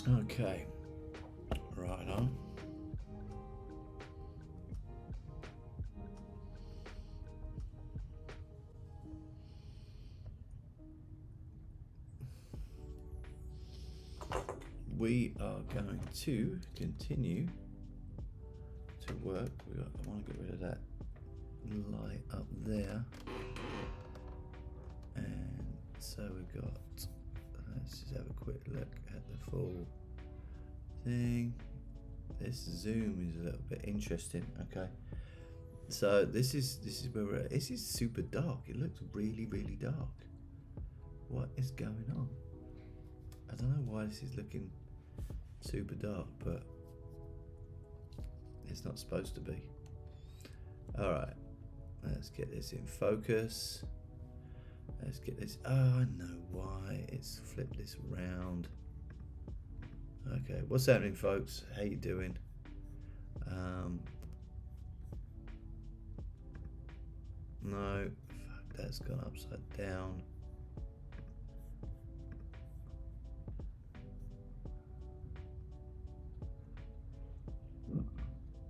Okay, right on. We are going to continue to work. I want to get rid of that light up there, and so we've got, let's just have a quick look at the full thing. This zoom is a little bit interesting. Okay, so this is where we're at. This is super dark. It looks really dark. What is going on? I don't know why this is looking super dark, but it's not supposed to be. All right, let's get this in focus. Let's get this. Oh, I know why it's flipped this round. Okay, what's happening, folks? How you doing? No, fuck, that's gone upside down.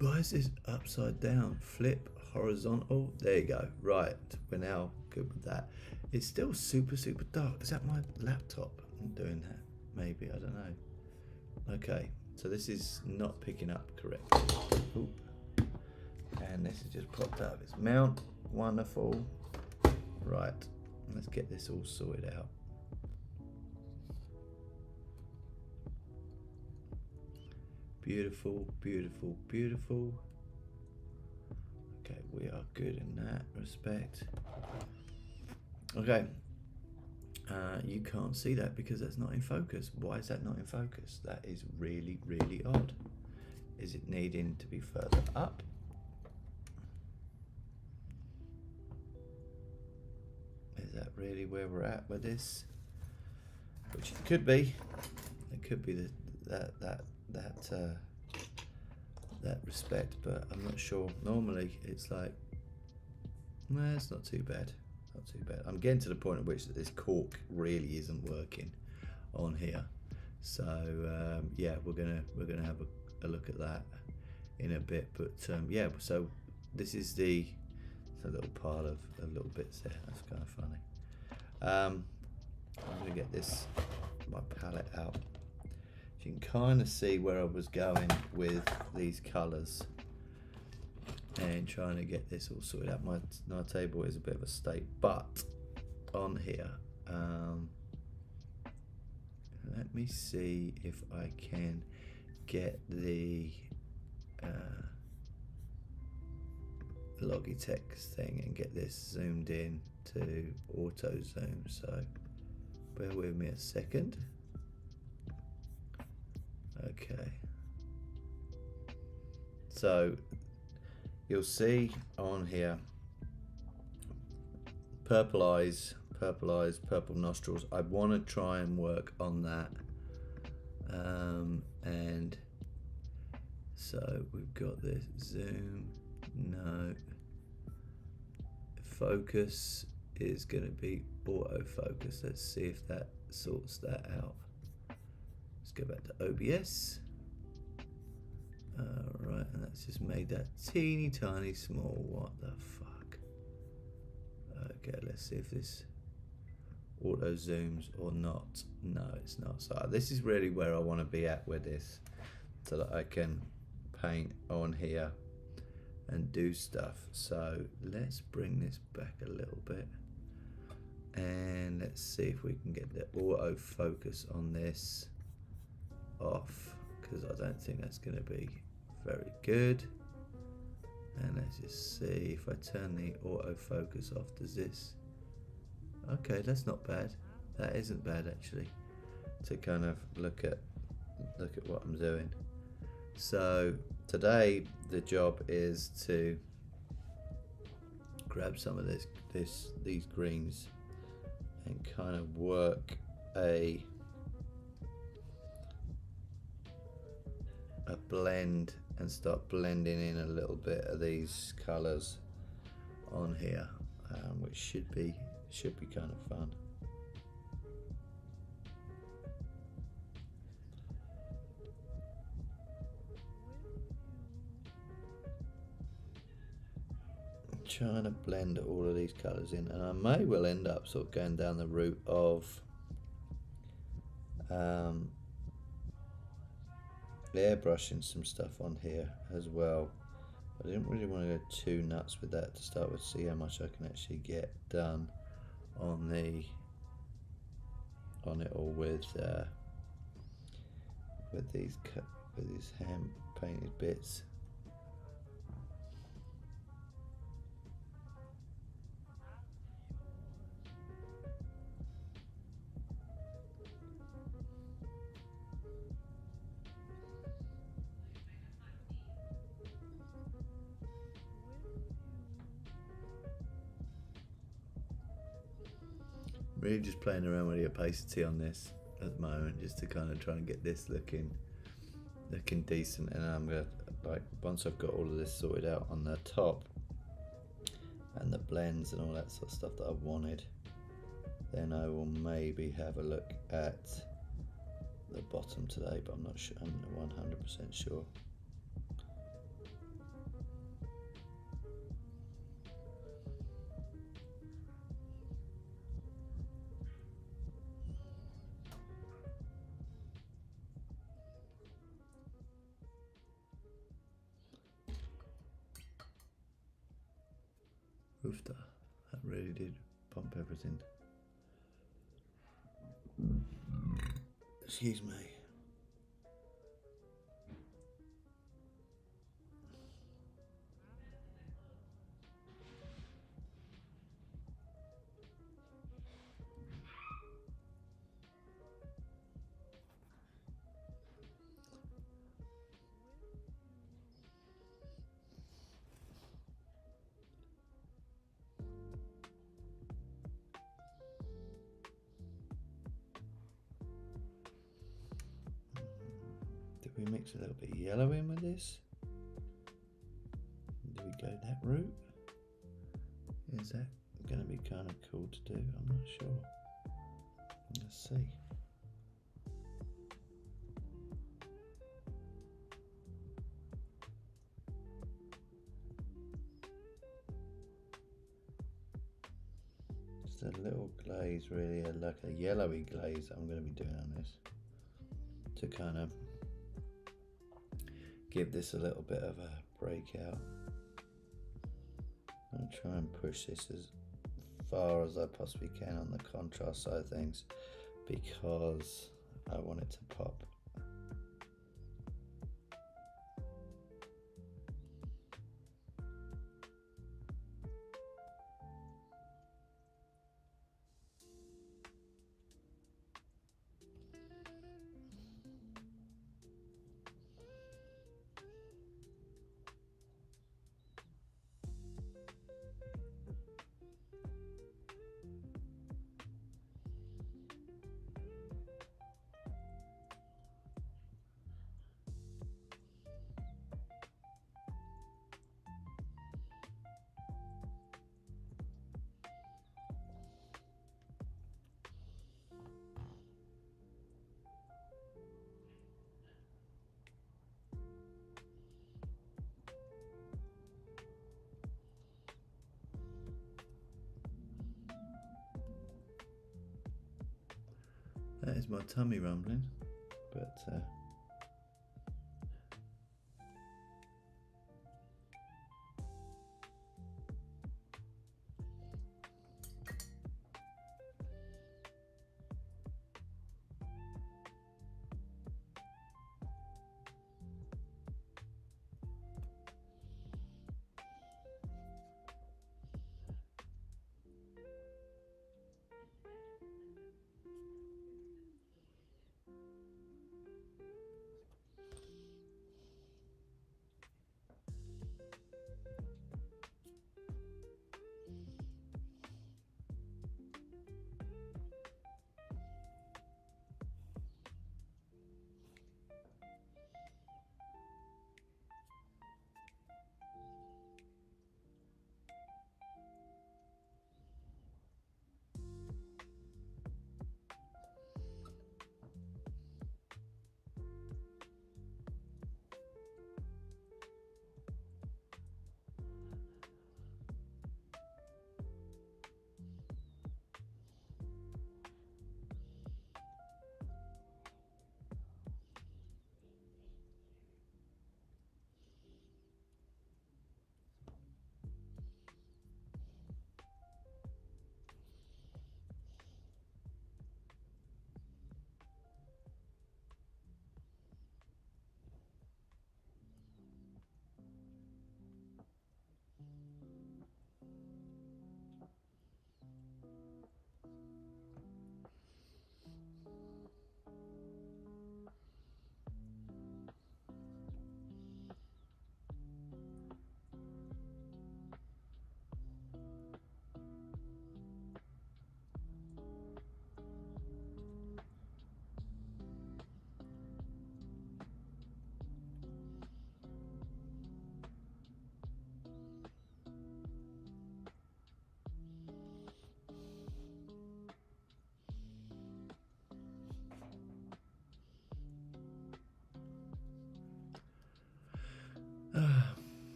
Why is this upside down? Flip horizontal. There you go. Right, we're now good with that. It's still super dark. Is that my laptop doing that? Maybe, I don't know. Okay, so this is not picking up correctly. Oop. And this has just popped up. It's mount. Wonderful. Right, let's get this all sorted out. Beautiful. Okay, we are good in that respect. Okay, you can't see that because that's not in focus. Why is that not in focus? That is really odd. Is it needing to be further up? Is that really where we're at with this? Which it could be. It could be that respect, but I'm not sure. Normally it's like, nah, it's not too bad. Not too bad. I'm getting to the point at which this cork really isn't working on here. So yeah, we're gonna have a look at that in a bit. But yeah, so this is a little pile of little bits there. That's kind of funny. I'm gonna get my palette out. You can kind of see where I was going with these colours and trying to get this all sorted out. My table is a bit of a state, but on here, let me see if I can get the Logitech thing and get this zoomed in to auto zoom. So bear with me a second. Okay, so you'll see on here purple eyes, purple nostrils. I want to try and work on that, and so we've got this zoom. No, focus is going to be autofocus. Let's see if that sorts that out. Let's go back to OBS. Right, and that's just made that teeny tiny small. What the fuck? Okay, let's see if this auto zooms or not. No, it's not. So this is really where I want to be at with this, so that I can paint on here and do stuff. So let's bring this back a little bit, and let's see if we can get the auto focus on this off, because I don't think that's going to be very good. And let's just see if I turn the autofocus off. Does this? Okay, that's not bad. That isn't bad actually, to kind of look at what I'm doing. So today the job is to grab some of these greens and kind of work a blend and start blending in a little bit of these colors on here, which should be kind of fun. trying to blend all of these colours in, and I may well end up sort of going down the route of airbrushing some stuff on here as well. I didn't really want to go too nuts with that to start with, see how much I can actually get done on it all with these hand painted bits. Really just playing around with the opacity on this at the moment, just to kind of try and get this looking decent. And I'm gonna, like, once I've got all of this sorted out on the top and the blends and all that sort of stuff that I wanted, then I will maybe have a look at the bottom today, but I'm not sure, I'm not 100% sure. Oofta, that really did pump everything. Excuse me. Did we mix a little bit of yellow in with this? Do we go that route? Is that going to be kind of cool to do? I'm not sure. Let's see. Just a little glaze, really, like a yellowy glaze I'm going to be doing on this, to kind of give this a little bit of a breakout. I'll try and push this as far as I possibly can on the contrast side of things, because I want it to pop. That is my tummy rumbling, but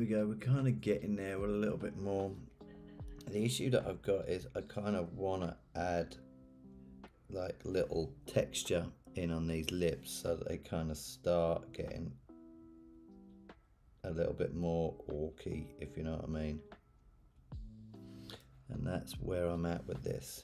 go. We're kind of getting there with a little bit more. The issue that I've got is I kind of want to add like little texture in on these lips so that they kind of start getting a little bit more orky, if you know what I mean. And that's where I'm at with this.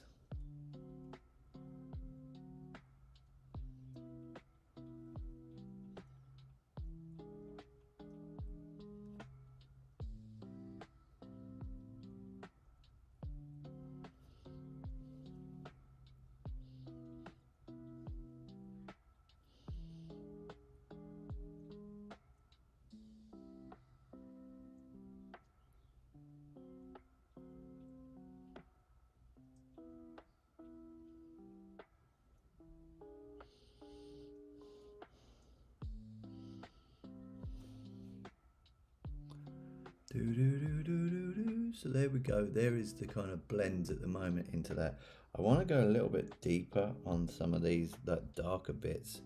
So there we go. There is the kind of blends at the moment into that. I want to go a little bit deeper on some of these that darker bits.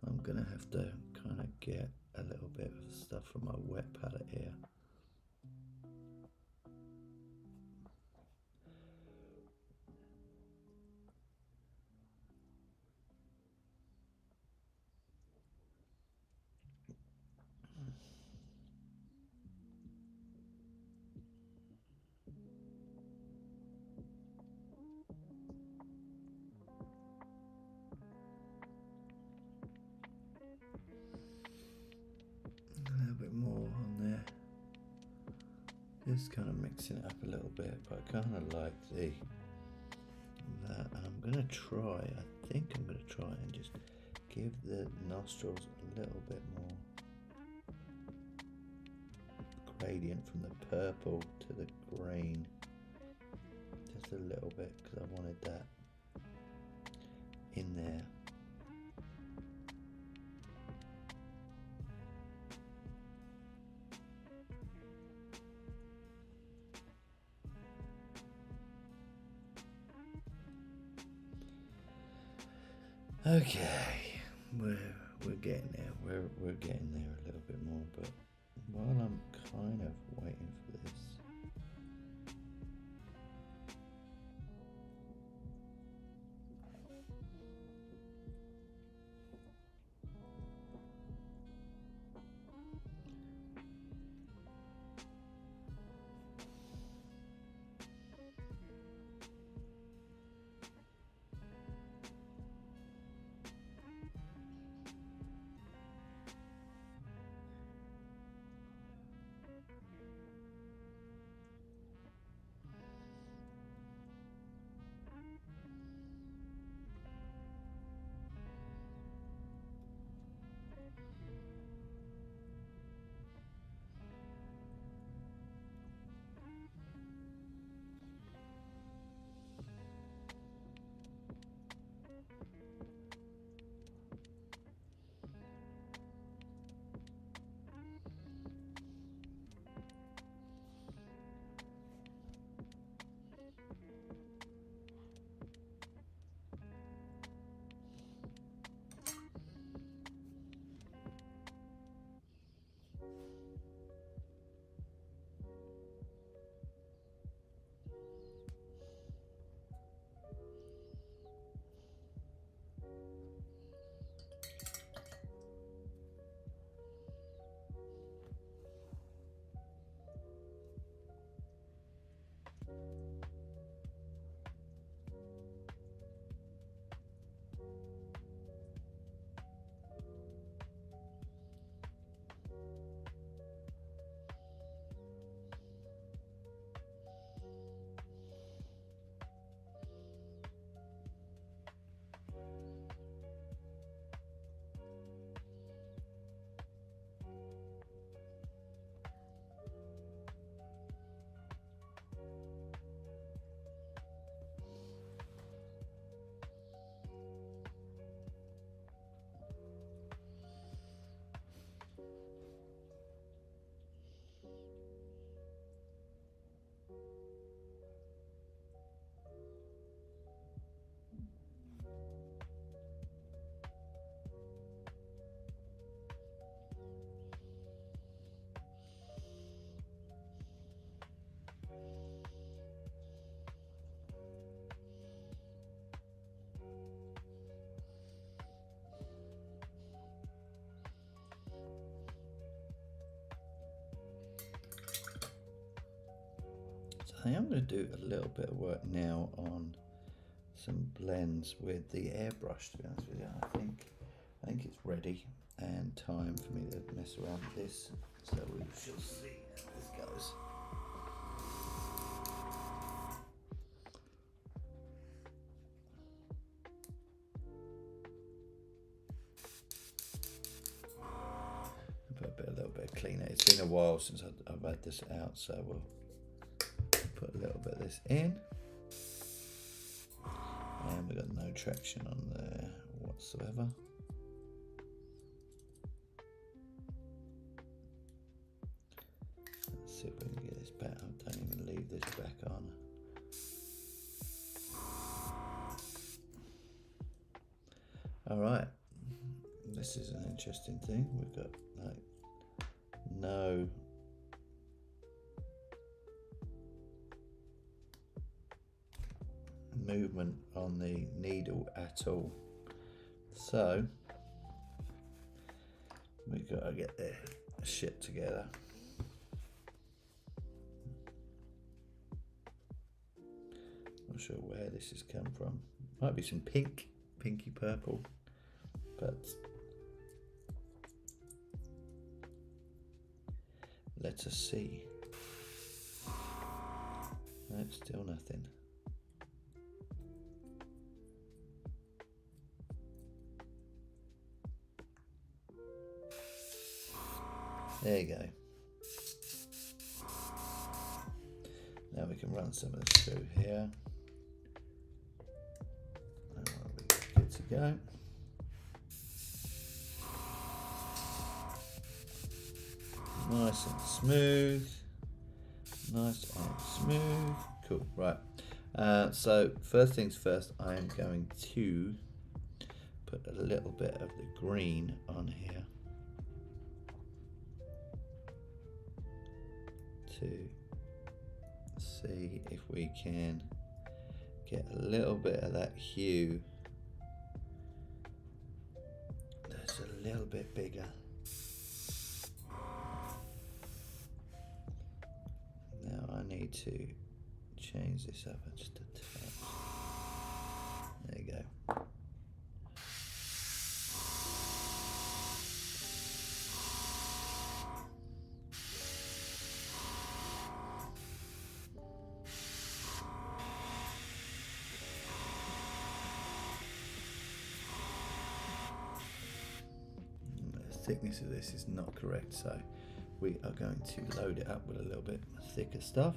I'm gonna have to kind of get a little bit of stuff from my wet palette here. A little bit more on there. Just kind of mixing it up a little bit, but I kind of like that. And I'm gonna try. I think I'm gonna try and just give the nostrils a little bit more gradient from the purple to the green. Just a little bit, because I wanted that in there. Okay, we're getting there. We're getting there a little bit more, but while I'm kind of waiting for this, I am going to do a little bit of work now on some blends with the airbrush, to be honest with you. I think it's ready and time for me to mess around with this, so we shall see how this goes. Put a little bit of cleaner. It's been a while since I've had this out, so we'll put a little bit of this in. And we've got no traction on there whatsoever. Let's see if we can get this back. I don't even leave this back on. Alright, this is an interesting thing. We've got like no movement on the needle at all, so we've got to get their shit together. Not sure where this has come from. Might be some pinky purple, but let us see. No, still nothing. There you go. Now we can run some of this through here. And we're good to go. Nice and smooth. Nice and smooth. Cool, right. So first things first, I am going to put a little bit of the green on here to see if we can get a little bit of that hue that's a little bit bigger. Now I need to change this up just a touch. There you go. The thickness of this is not correct, so we are going to load it up with a little bit thicker stuff.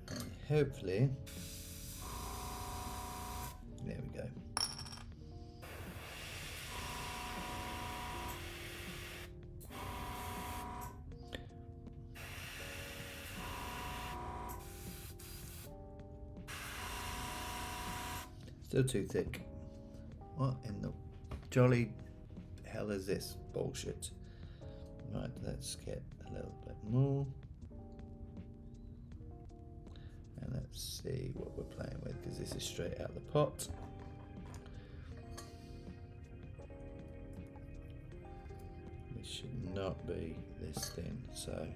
And hopefully, there we go. Still too thick. What in the jolly hell is this bullshit? Right, let's get a little bit more. And let's see what we're playing with, because this is straight out the pot. This should not be this thin, so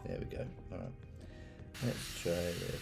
there we go. Alright, let's try this.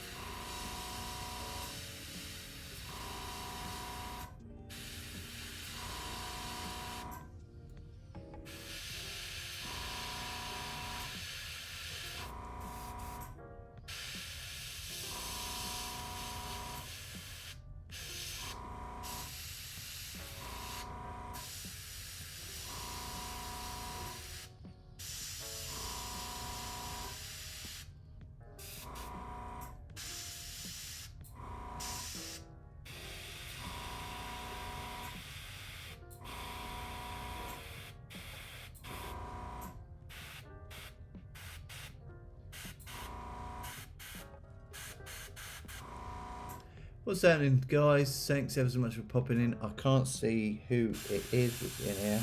What's happening, guys? Thanks ever so much for popping in. I can't see who it is in here,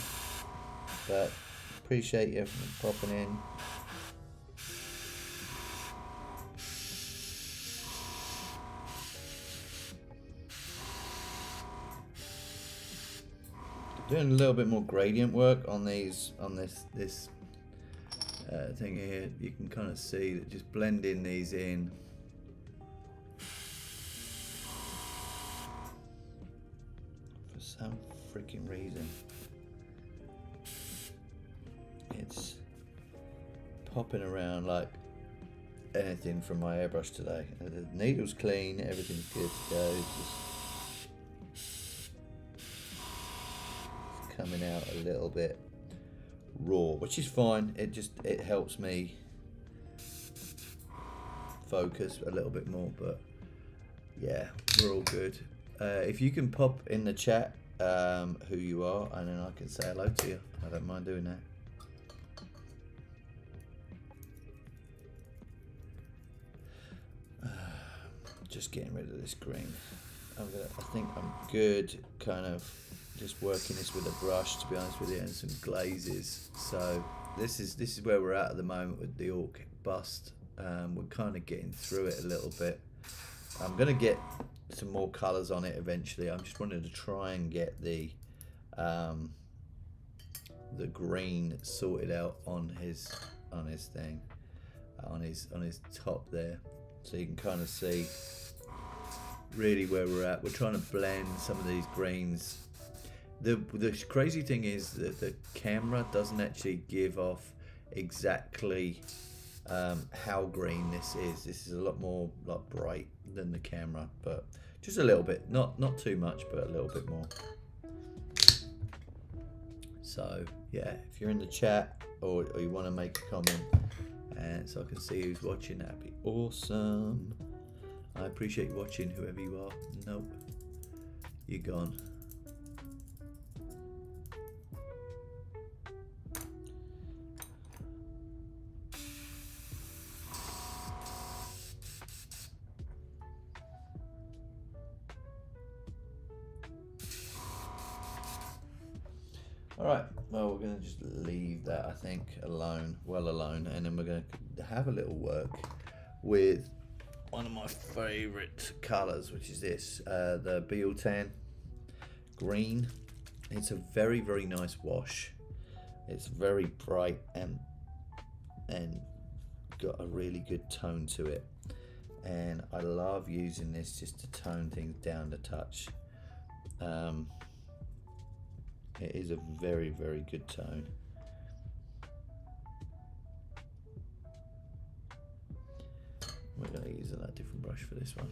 but appreciate you for popping in. Doing a little bit more gradient work on these, on this thing here. You can kind of see that just blending these in. For some freaking reason, it's popping around like anything from my airbrush today. The needle's clean, everything's good to go. It's coming out a little bit raw, which is fine. It helps me focus a little bit more, but yeah, we're all good. If you can pop in the chat who you are, and then I can say hello to you. I don't mind doing that. Just getting rid of this green. I think I'm good, kind of just working this with a brush, to be honest with you, and some glazes. So this is where we're at the moment with the orc bust. We're kind of getting through it a little bit. I'm gonna get some more colours on it eventually. I'm just wanting to try and get the green sorted out on his thing, on his top there, so you can kind of see really where we're at. We're trying to blend some of these greens. The crazy thing is that the camera doesn't actually give off exactly how green this is. This is a lot more like bright than the camera, but just a little bit, not too much, but a little bit more. So yeah, if you're in the chat or you want to make a comment, and so I can see who's watching, that'd be awesome. I appreciate you watching, whoever you are. Nope, you're gone. Alright, well, we're going to just leave that, I think, alone, well alone, and then we're going to have a little work with one of my favourite colours, which is this, the Biel-Tan green. It's a very, very nice wash. It's very bright and got a really good tone to it. And I love using this just to tone things down a touch. It is a very, very good tone. We're going to use a different brush for this one.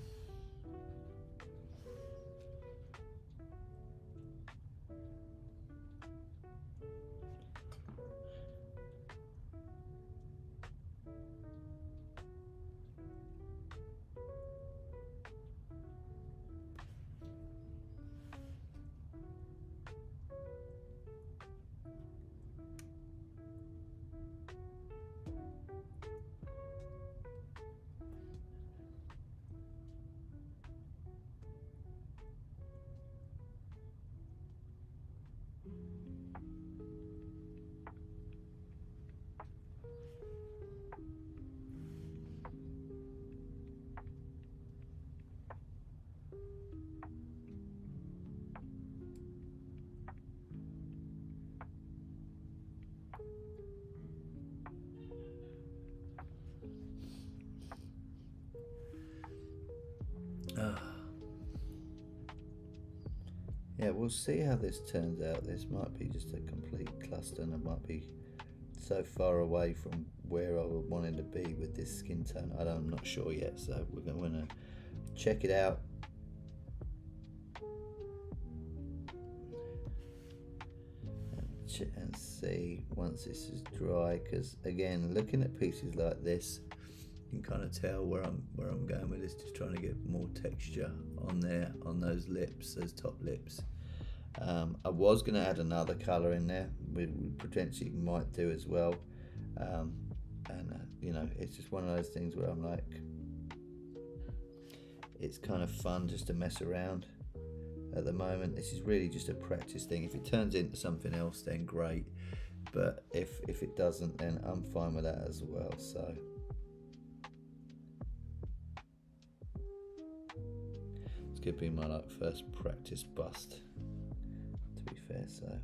Yeah, we'll see how this turns out. This might be just a complete cluster, and it might be so far away from where I wanted to be with this skin tone. I'm not sure yet, so we're going to check it out. And see once this is dry, because again, looking at pieces like this, you can kind of tell where I'm going with this, just trying to get more texture on there, on those lips, those top lips. I was going to add another color in there, we potentially might do as well, you know, it's just one of those things where I'm like, it's kind of fun just to mess around. At the moment, this is really just a practice thing. If it turns into something else, then great, but if it doesn't, then I'm fine with that as well. So it's gonna be my first practice bust, to be fair. there, so.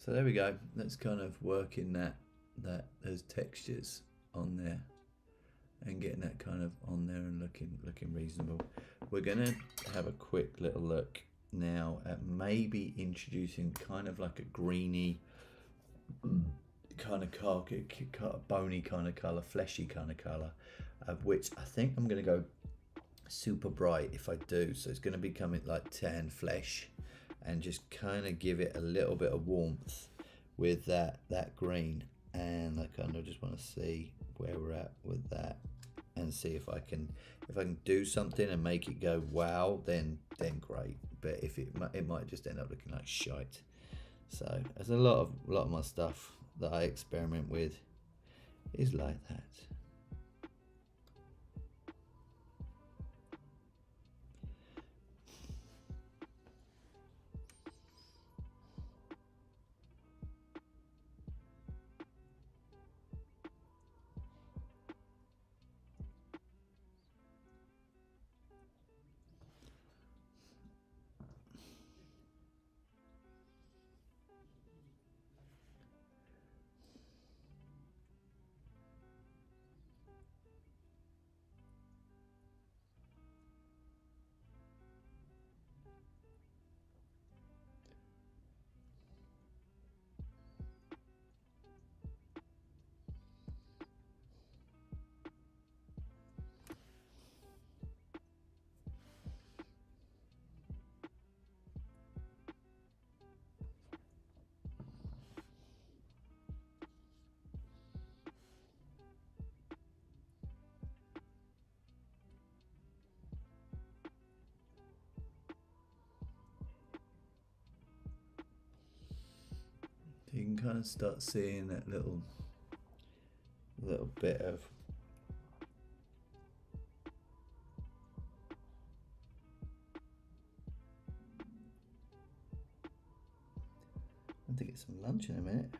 So there we go. That's kind of working those textures on there and getting that kind of on there and looking reasonable. We're gonna have a quick little look now at maybe introducing kind of like a greeny kind of khaki, bony kind of color, fleshy kind of color, of which I think I'm gonna go super bright if I do. So it's gonna be coming like tan flesh, and just kind of give it a little bit of warmth with that green. And I kind of just want to see where we're at with that and see if I can do something and make it go wow, then great. But if it might just end up looking like shite. So there's a lot of my stuff that I experiment with is like that. You can kind of start seeing that little bit of I have to get some lunch in a minute.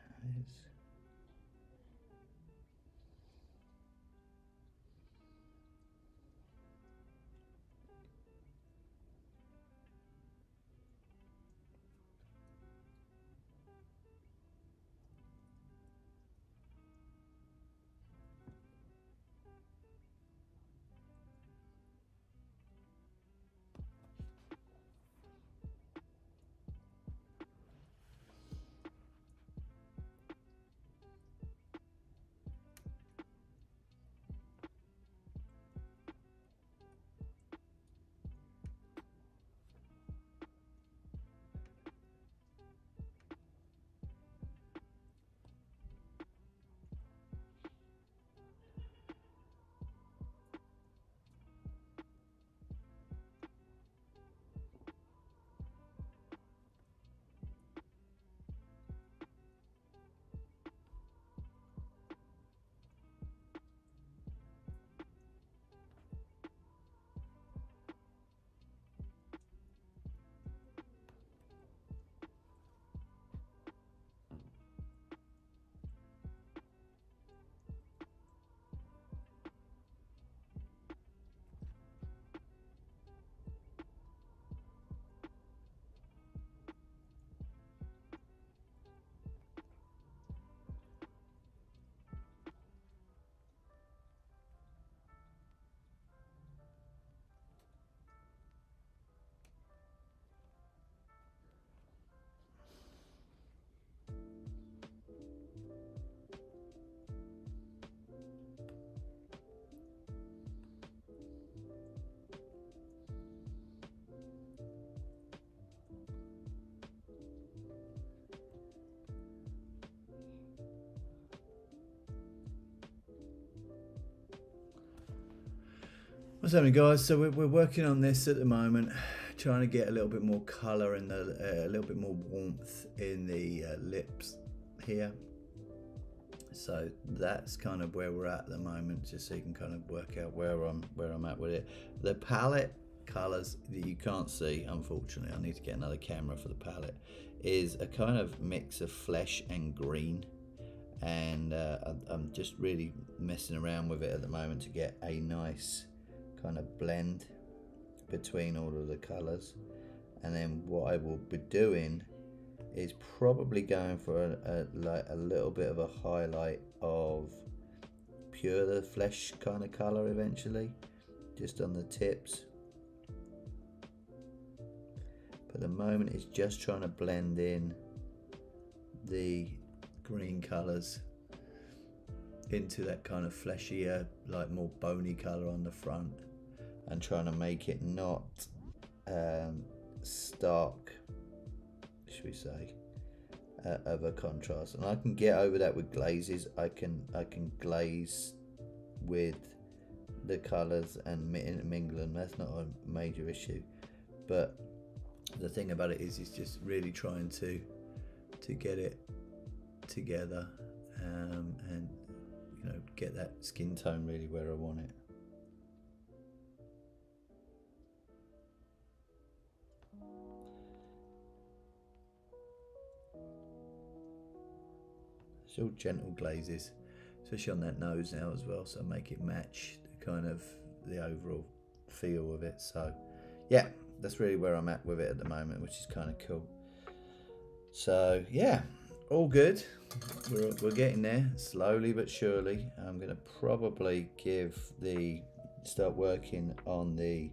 What's happening, guys? So we're working on this at the moment, trying to get a little bit more colour and a little bit more warmth in the lips here. So that's kind of where we're at the moment, just so you can kind of work out where I'm at with it. The palette colours that you can't see, unfortunately, I need to get another camera for the palette, is a kind of mix of flesh and green, and I'm just really messing around with it at the moment to get a nice kind of blend between all of the colours. And then what I will be doing is probably going for a little bit of a highlight of pure the flesh kind of colour eventually, just on the tips. But at the moment it's just trying to blend in the green colours into that kind of fleshier, like more bony colour on the front, and trying to make it not stark, should we say, of a contrast. And I can get over that with glazes. I can glaze with the colours and mingle them. That's not a major issue. But the thing about it is just really trying to get it together, and get that skin tone really where I want it. It's all gentle glazes, especially on that nose now as well, so make it match the kind of the overall feel of it. So yeah, that's really where I'm at with it at the moment, which is kind of cool. So yeah, all good. We're getting there, slowly but surely. I'm gonna probably start working on the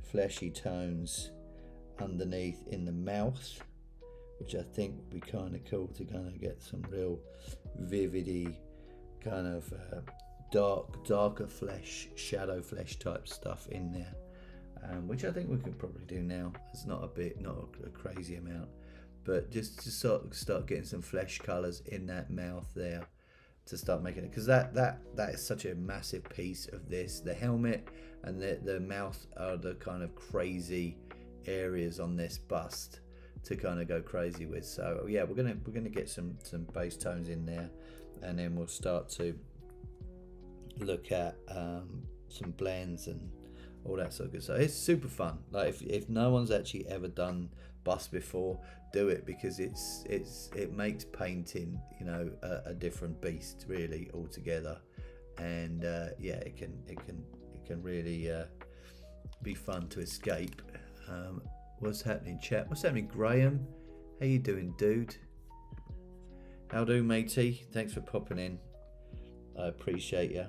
fleshy tones underneath in the mouth, which I think would be kind of cool to kind of get some real vividy kind of darker flesh, shadow flesh type stuff in there, which I think we could probably do now. It's not a crazy amount, but just to sort of start getting some flesh colours in that mouth there to start making it, because that is such a massive piece of this. The helmet and the mouth are the kind of crazy areas on this bust to kind of go crazy with. So yeah, we're gonna get some base tones in there, and then we'll start to look at some blends and all that sort of good stuff. It's super fun. Like if no one's actually ever done bust before, do it, because it makes painting a different beast really altogether. And yeah, it can really be fun to escape. What's happening, chat? What's happening, Graham? How you doing, dude? How do, matey? Thanks for popping in. I appreciate you.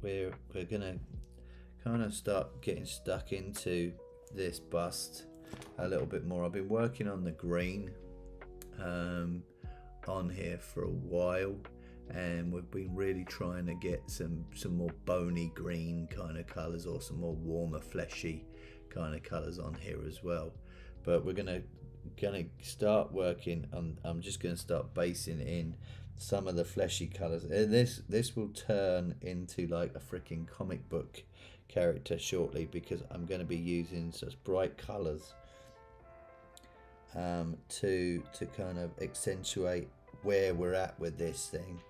We're gonna kind of start getting stuck into this bust a little bit more. I've been working on the green on here for a while, and we've been really trying to get some more bony green kind of colours, or some more warmer fleshy kind of colours on here as well. But we're gonna start working on, I'm just gonna start basing in some of the fleshy colours. This will turn into like a freaking comic book character shortly, because I'm going to be using such bright colours to kind of accentuate where we're at with this thing,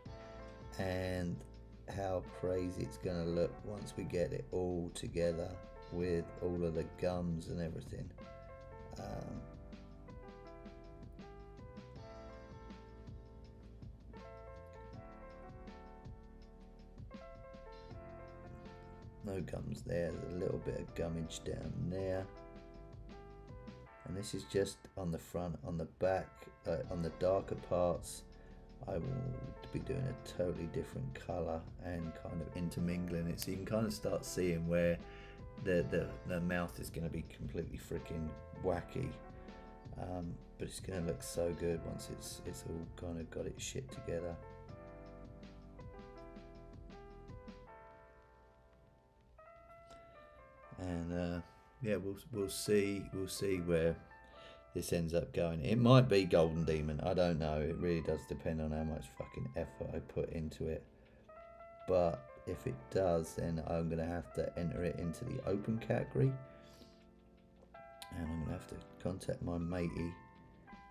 and how crazy it's going to look once we get it all together with all of the gums and everything. No gums there, there's a little bit of gummage down there. And this is just on the front. On the back, on the darker parts, I will be doing a totally different colour and kind of intermingling it, so you can kind of start seeing where the mouth is going to be completely freaking wacky, but it's going to look so good once it's all kind of got its shit together. And yeah, we'll see where this ends up going. It might be Golden Demon, I don't know. It really does depend on how much fucking effort I put into it. But if it does, then I'm gonna have to enter it into the open category, and I'm going to have to contact my matey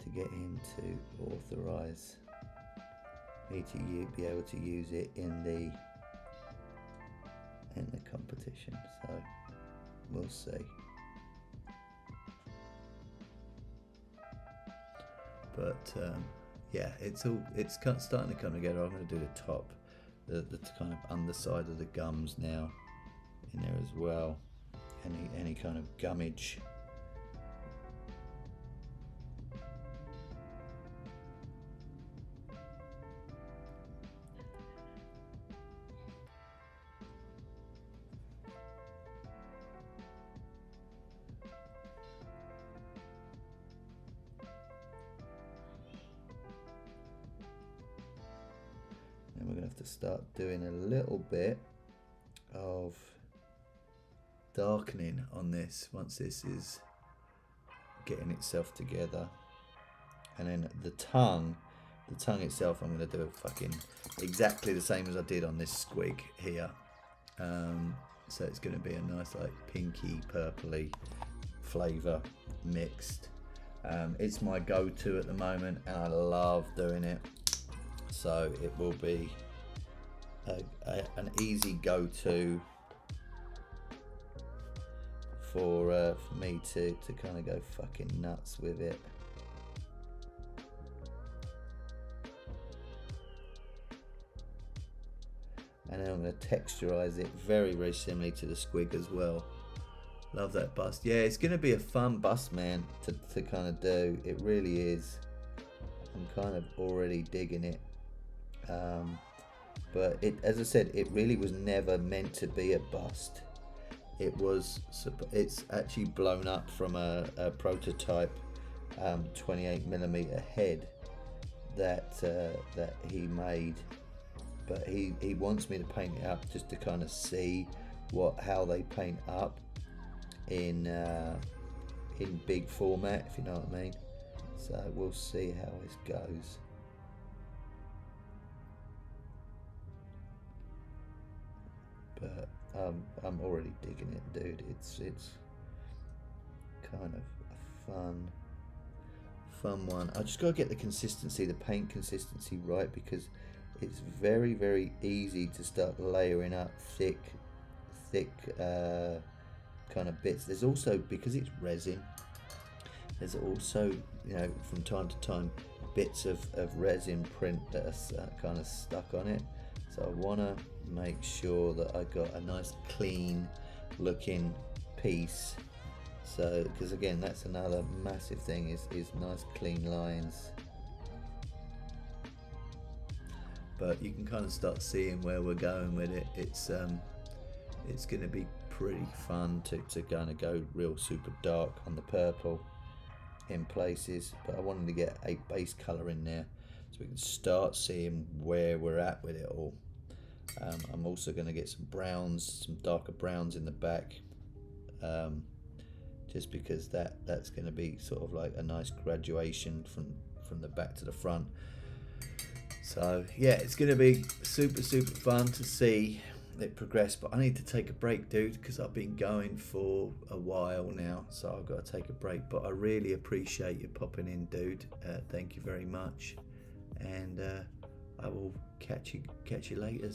to get him to authorise me to be able to use it in the competition. So we'll see. But yeah, it's starting to come together. I'm going to do the top, the kind of underside of the gums now in there as well. Any kind of gummage. And we're going to have to start doing a little bit of darkening on this once this is getting itself together. And then the tongue itself, I'm going to do fucking exactly the same as I did on this squig here. So it's going to be a nice like pinky purpley flavour mixed. It's my go-to at the moment and I love doing it. So it will be an easy go-to for me to kind of go fucking nuts with it. And then I'm going to texturize it very, very similarly to the squig as well. Love that bust. Yeah, it's going to be a fun bust, man, to kind of do. It really is. I'm kind of already digging it. But as I said, it really was never meant to be a bust. It's actually blown up from a prototype 28mm head that he made. But he wants me to paint it up just to kind of see how they paint up in big format, if you know what I mean. So we'll see how this goes. But I'm already digging it, dude. It's kind of a fun one. I just gotta get the consistency, the paint consistency right, because it's very, very easy to start layering up thick kind of bits. There's also, because it's resin, there's also, you know, from time to time bits of resin print that are kind of stuck on it. So I want to make sure that I got a nice clean looking piece. So, because again, that's another massive thing is nice clean lines. But you can kind of start seeing where we're going with it. It's going to be pretty fun to kind of go real super dark on the purple in places, but I wanted to get a base color in there so we can start seeing where we're at with it all. I'm also going to get some browns, some darker browns in the back, just because that's going to be sort of like a nice graduation from the back to the front. So yeah, it's going to be super fun to see it progress, but I need to take a break, dude, because I've been going for a while now, so I've got to take a break. But I really appreciate you popping in, dude. Thank you very much, and I will catch you later.